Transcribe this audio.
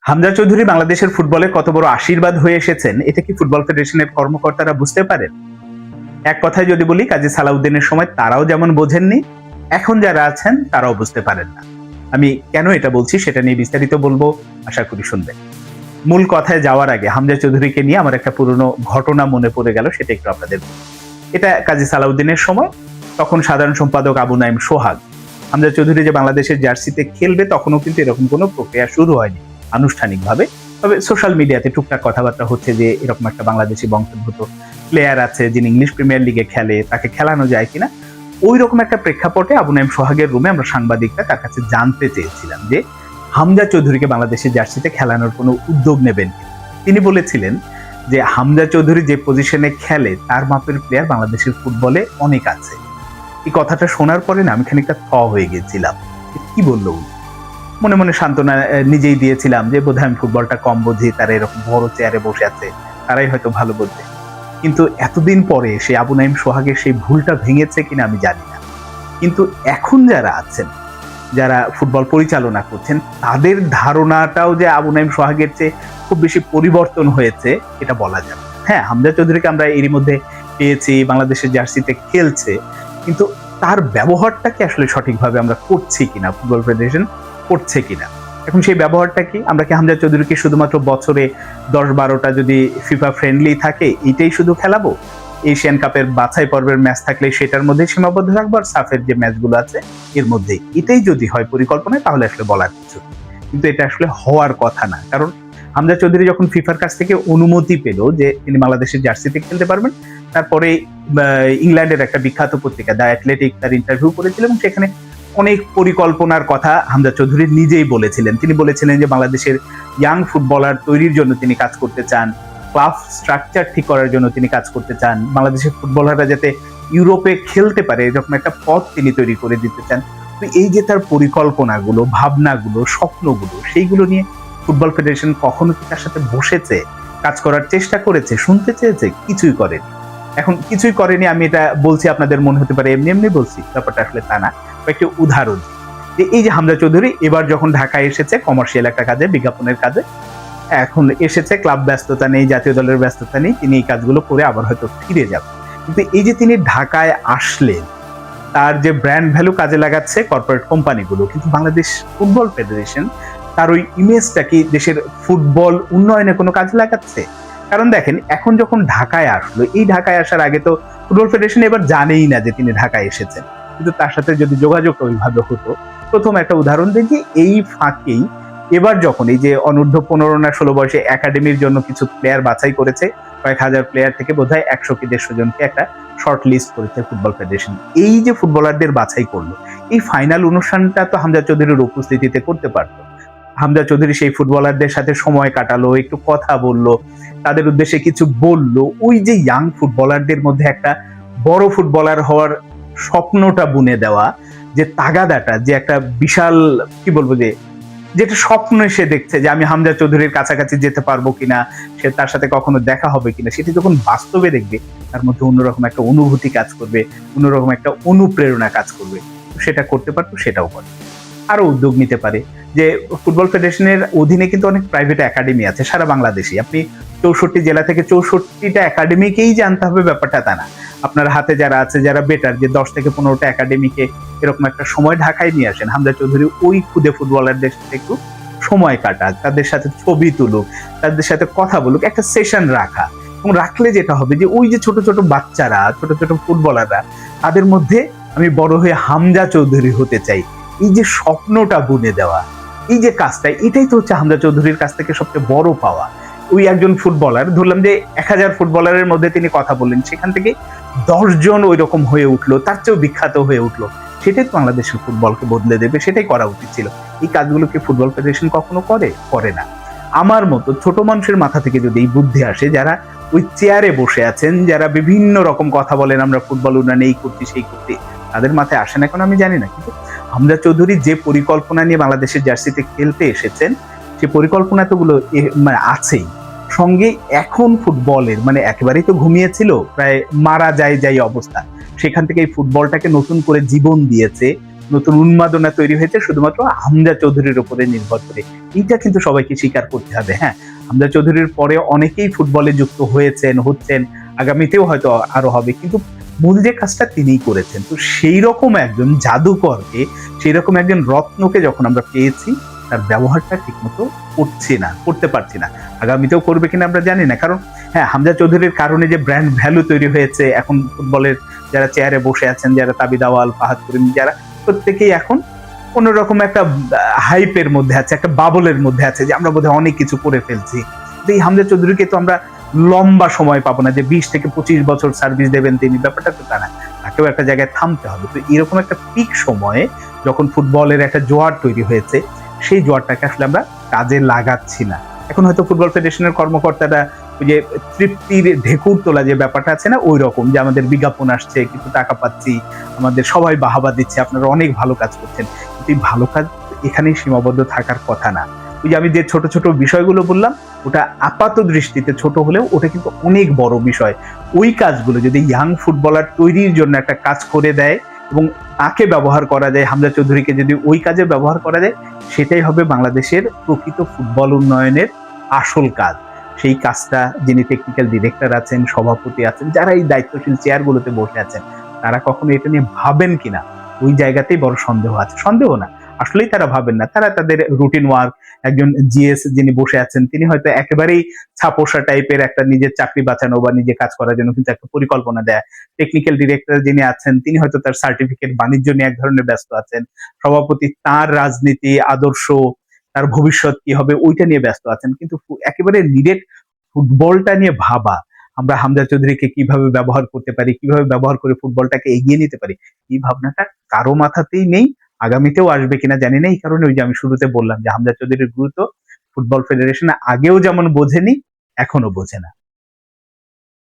হামজা চৌধুরী বাংলাদেশের ফুটবলে কত বড় আশীর্বাদ হয়ে এসেছেন, এটা কি ফুটবল ফেডারেশনের কর্মকর্তারা বুঝতে পারেন? এক কথায় যদি বলি, কাজী সালাউদ্দিনের সময় তারাও যেমন বোঝেননি, এখন যারা আছেন তারাও বুঝতে পারেন না। আমি কেন এটা বলছি সেটা নিয়ে বিস্তারিত বলবো, আশা করি শুনবেন। মূল কথায় যাওয়ার আগে হামজা চৌধুরীকে নিয়ে আমার একটা পুরনো ঘটনা মনে পড়ে গেল, সেটা একটু আপনাদের বলি। এটা কাজী সালাউদ্দিনের সময়, তখন সাধারণ সম্পাদক আবু নাইম সোহাগ। হামজা চৌধুরী যে বাংলাদেশের জার্সিতে খেলবে তখনও কিন্তু এরকম কোনো প্রক্রিয়া শুরু হয়নি আনুষ্ঠানিকভাবে। তবে সোশ্যাল মিডিয়াতে টুকটাক কথাবার্তা হচ্ছে যে এরকম একটা বাংলাদেশি বংশোদ্ভূত প্লেয়ার আছে যিনি ইংলিশ প্রিমিয়ার লিগে খেলে, তাকে খেলানো যায় কিনা। ওই রকম একটা প্রেক্ষাপটে আবু নাইম সোহাগের রুমে আমরা সাংবাদিকরা তার কাছে জানতে চেয়েছিলাম যে হামজা চৌধুরীকে বাংলাদেশের জার্সিতে খেলানোর কোনো উদ্যোগ নেবেন। তিনি বলেছিলেন যে হামজা চৌধুরী যে পজিশনে খেলে তার মাপের প্লেয়ার বাংলাদেশের ফুটবলে অনেক আছে। এই কথাটা শোনার পরে না আমি খানিকটা হয়ে গেছিলাম, কি বললো উনি। মনে মনে সান্ত্বনা নিজেই দিয়েছিলাম যে বোধহয় আমি ফুটবলটা কম বুঝি, তারা এরকম বড় চেয়ারে বসে আছে, তারাই হয়তো ভালো বোঝে। কিন্তু এতদিন পরে সে আবু নাইম সোহাগের সেই ভুলটা ভেঙেছে কিনা আমি জানি না। কিন্তু এখন যারা আছেন, যারা ফুটবল পরিচালনা করছেন, তাদের ধারণাটাও যে আবু নাইম সোহাগের চেয়ে খুব বেশি পরিবর্তন হয়েছে এটা বলা যাবে। হ্যাঁ, হামজা চৌধুরীকে আমরা এরই মধ্যে পেয়েছি, বাংলাদেশের জার্সিতে খেলছে, কিন্তু তার ব্যবহারটাকে আসলে সঠিকভাবে আমরা করছি কিনা, ফুটবল ফেডারেশন করছে কিনা। এখন সেই ব্যবহারটা কি? আমরা কি হামজা চৌধুরীকে শুধুমাত্র বছরে 10-12টা যদি ফিফা ফ্রেন্ডলি থাকে এইটাই শুধু খেলাবো? এশিয়ান কাপের বাছাই পর্বের ম্যাচ থাকলে সেটার মধ্যে সীমাবদ্ধ রাখবো, আর সাফের যে ম্যাচগুলো আছে এর মধ্যে, এটাই যদি হয় পরিকল্পনায়, তাহলে আসলে বলার কিছু। কিন্তু এটা আসলে হওয়ার কথা না। কারণ হামজা চৌধুরী যখন ফিফার কাছ থেকে অনুমতি পেল যে তিনি বাংলাদেশের জার্সিতে খেলতে পারবেন, তারপরে ইংল্যান্ডের একটা বিখ্যাত পত্রিকা দ্য অ্যাথলেটিক তার ইন্টারভিউ করেছিল এবং সেখানে অনেক পরিকল্পনার কথা হামজা চৌধুরী নিজেই বলেছিলেন। তিনি বলেছিলেন যে বাংলাদেশের ইয়াং ফুটবলার তৈরির জন্য তিনি কাজ করতে চান, ক্লাব স্ট্রাকচার ঠিক করার জন্য তিনি কাজ করতে চান, বাংলাদেশের ফুটবলাররা যাতে ইউরোপে খেলতে পারে এরকম একটা পথ তিনি তৈরি করে দিতে চান। তো এই যে তার পরিকল্পনাগুলো, ভাবনাগুলো, স্বপ্নগুলো, সেইগুলো নিয়ে ফুটবল ফেডারেশন কখনো কি তার সাথে বসেছে, কাজ করার চেষ্টা করেছে, শুনতে চেয়েছে? কিছুই করেনি। এখন কিছুই করেনি আমি এটা বলছি, আপনাদের মনে হতে পারে এমনি এমনি বলছি, ব্যাপারটা আসলে তা না। একটি উদাহরণ, যে এই যে হামজা চৌধুরী এবার যখন ঢাকায় এসেছে কমার্শিয়াল একটা কাজে, বিজ্ঞাপনের কাজে, এখন এসেছে, ক্লাব ব্যস্ততা নেই, জাতীয় দলের ব্যস্ততা নেই, তিনি এই কাজগুলো করে আবার হয়তো ফিরে যাবেন। কিন্তু এই যে তিনি ঢাকায় আসলেন, তার যে ব্র্যান্ড ভ্যালু কাজে লাগাচ্ছে কর্পোরেট কোম্পানিগুলো, কিন্তু বাংলাদেশ ফুটবল ফেডারেশন তার ওই ইমেজটা কি দেশের ফুটবল উন্নয়নে কোনো কাজে লাগাচ্ছে? কারণ দেখেন, এখন যখন ঢাকায় আসলো, এই ঢাকায় আসার আগে তো ফুটবল ফেডারেশন এবার জানেই না যে তিনি ঢাকায় এসেছেন, কিন্তু তার সাথে যদি যোগাযোগটা ওইভাবে হতো। প্রথম একটা উদাহরণ দিই যে এই ফাঁকেই এবার যখন এই যে অনূর্ধ্ব 15 না 16 বয়সে একাডেমির জন্য কিছু প্লেয়ার বাছাই করেছে, কয়েক হাজার প্লেয়ার থেকে বোধহয় 100 কি 150 জনকে একটা শর্ট লিস্ট করেছে ফুটবল ফেডারেশন। এই যে ফুটবলারদের বাছাই করলো, এই ফাইনাল অনুষ্ঠানটা তো হামজা চৌধুরীর উপস্থিতিতে করতে পারতো। হামজা চৌধুরী সেই ফুটবলারদের সাথে সময় কাটালো, একটু কথা বললো, তাদের উদ্দেশ্যে কিছু বললো। ওই যে ইয়াং ফুটবলারদের মধ্যে একটা বড় ফুটবলার হওয়ার স্বপ্নটা বুনে দেওয়া, যে তাগাদাটা, যে একটা বিশাল, কি বলবো, যে যেটা স্বপ্ন সে দেখছে যে আমি হামজা চৌধুরীর কাছাকাছি যেতে পারবো কিনা, সে তার সাথে কখনো দেখা হবে কিনা, সেটি যখন বাস্তবে দেখবে তার মধ্যে অন্যরকম একটা অনুভূতি কাজ করবে, অন্যরকম একটা অনুপ্রেরণা কাজ করবে। সেটা করতে পারতো, সেটাও করে। আরো উদ্যোগ নিতে পারে যে ফুটবল ফেডারেশনের অধীনে কিন্তু অনেক প্রাইভেট একাডেমি আছে সারা বাংলাদেশে। আপনি 64 জেলা থেকে 64টা একাডেমিকেই জানতে হবে ব্যাপারটা তা না। আপনার হাতে যারা আছে, যারা বেটার, যে 10 থেকে 15টা একাডেমিকে এরকম একটা সময় ঢাকায় নিয়ে আসেন, হামজা চৌধুরী ওই খুদে ফুটবলারদের সাথে একটু সময় কাটাক, তাদের সাথে ছবি তুলুক, তাদের সাথে কথা বলুক, একটা সেশন রাখা। এবং রাখলে যেটা হবে যে ওই যে ছোট ছোট বাচ্চারা, ছোট ছোট ফুটবলাররা, তাদের মধ্যে আমি বড় হয়ে হামজা চৌধুরী হতে চাই, এই যে স্বপ্নটা বুনে দেওয়া, এই যে কাজটা, এটাই তো হচ্ছে হামজা চৌধুরীর কাছ থেকে সবচেয়ে বড় পাওয়া। ওই একজন ফুটবলার, ধরলাম যে 1000 ফুটবলারের মধ্যে তিনি কথা বললেন, সেখান থেকে 10 জন ওই রকম হয়ে উঠলো, তার চেয়েও বিখ্যাত হয়ে উঠলো। সেটাই তো বাংলাদেশের ফুটবলকে বদলে দেবে, সেটাই করা উচিত ছিল। এই কাজগুলো কি ফুটবল ফেডারেশন কখনো করে না। আমার মতো ছোট মানুষের মাথা থেকে যদি এই বুদ্ধি আসে, যারা ওই চেয়ারে বসে আছেন, যারা বিভিন্ন রকম কথা বলেন আমরা ফুটবল উন্নয়নে এই করছি সেই করছি, তাদের মাথায় আসে না এখন আমি জানি না। কিন্তু হামজা চৌধুরী যে পরিকল্পনা নিয়ে বাংলাদেশের জার্সিতে খেলতে এসেছেন, সেই পরিকল্পনা তো গুলো মানে আছেই। সঙ্গে এখন ফুটবলের মানে একেবারেই তো ঘুমিয়েছিল, প্রায় মারা যায় অবস্থা, সেখান থেকে এই ফুটবলটাকে নতুন করে জীবন দিয়েছে, নতুন উন্মাদনা তৈরি হয়েছে শুধুমাত্র হামজা চৌধুরীর উপরে নির্ভর করে। এইটা কিন্তু সবাইকে স্বীকার করতে হবে। হ্যাঁ, হামজা চৌধুরীর পরে অনেকেই ফুটবলে যুক্ত হয়েছেন, হচ্ছেন, আগামীতেও হয়তো আরো হবে, কিন্তু মূল যে কাজটা তিনিই করেছেন। তো সেই রকম একজন জাদুকরকে, সেই রকম একজন রত্নকে যখন আমরা পেয়েছি, তার ব্যবহারটা ঠিকমতো করতে পারছি না। আগামীতেও করবে কিনা আমরা জানি না। কারণ হ্যাঁ, হামজা চৌধুরীর কারণে যে ব্র্যান্ড ভ্যালু তৈরি হয়েছে, এখন ফুটবলের যারা চেয়ারে বসে আছেন, যারা তাবিদ আওয়াল, ফাহাদ করিম, যারা প্রত্যেকেই এখন অন্যরকম একটা হাইপের মধ্যে আছে, একটা বাবলের মধ্যে আছে যে আমরা বোধহয় অনেক কিছু করে ফেলছি। এই হামজা চৌধুরীকে তো আমরা লম্বা সময় পাবো না যে 20 থেকে 25 বছর সার্ভিস দেবেন তিনি, ব্যাপারটা তো তা না। তাকেও একটা জায়গায় থামতে হবে। তো এরকম একটা পিক সময়ে যখন ফুটবলের একটা জোয়ার তৈরি হয়েছে, সেই জোয়ারটাকে আসলে আমরা কাজে লাগাচ্ছি না। এখন হয়তো ফুটবল ফেডারেশনের কর্মকর্তারা ওই যে তৃপ্তির ঢেকুর তোলা যে ব্যাপারটা আছে না, ওই রকম যে আমাদের বিজ্ঞাপন আসছে, কিছু টাকা পাচ্ছি, আমাদের সবাই বাহাবা দিচ্ছে, আপনারা অনেক ভালো কাজ করছেন। কিন্তু এই ভালো কাজ এখানেই সীমাবদ্ধ থাকার কথা না। ওই যে আমি যে ছোট ছোট বিষয়গুলো বললাম, ওটা আপাত দৃষ্টিতে ছোট হলেও ওটা কিন্তু অনেক বড় বিষয়। ওই কাজগুলো যদি ইয়াং ফুটবলার তৈরির জন্য একটা কাজ করে দেয় এবং তাকে ব্যবহার করা যায়, হামজা চৌধুরীকে যদি ওই কাজে ব্যবহার করা যায়, সেটাই হবে বাংলাদেশের প্রকৃত ফুটবল উন্নয়নের আসল কাজ। সেই কাজটা যিনি টেকনিক্যাল ডিরেক্টর আছেন, সভাপতি আছেন, যারা এই দায়িত্বশীল চেয়ারগুলোতে বসে আছেন, তারা কখনো এটা নিয়ে ভাবেন কিনা, ওই জায়গাতেই বড় সন্দেহ আছে। সন্দেহ না, আসলেই তারা ভাবেন না। তারা তাদের রুটিন ওয়ার্ক, একজন জিএস যিনি বসে আছেন তিনি হয়তো একেবারেই ছাপোষা টাইপের একটা নিজের চাকরি বাঁচানো বা নিজে কাজ করার জন্য কিন্তু একটা পরিকল্পনা দেয়। টেকনিক্যাল ডিরেক্টর যিনি আছেন তিনি হয়তো তার সার্টিফিকেট বাণিজ্য নিয়ে এক ধরনের ব্যস্ত আছেন। সভাপতি তার রাজনীতি, আদর্শ, তার ভবিষ্যৎ কি হবে ওইটা নিয়ে ব্যস্ত আছেন। কিন্তু একেবারে ডিরেক্ট ফুটবলটা নিয়ে ভাবা, আমরা হামজা চৌধুরীকে কিভাবে ব্যবহার করতে পারি, কিভাবে ব্যবহার করে ফুটবলটাকে এগিয়ে নিতে পারি, এই ভাবনাটা কারো মাথাতেই নেই। আগামীতেও আসবে কিনা জানি না। এই কারণে ওই যে আমি শুরুতে বললাম যে হামজা চৌধুরীর গুরুত্ব ফুটবল ফেডারেশন আগেও যেমন বোঝেনি, এখনো বোঝে না।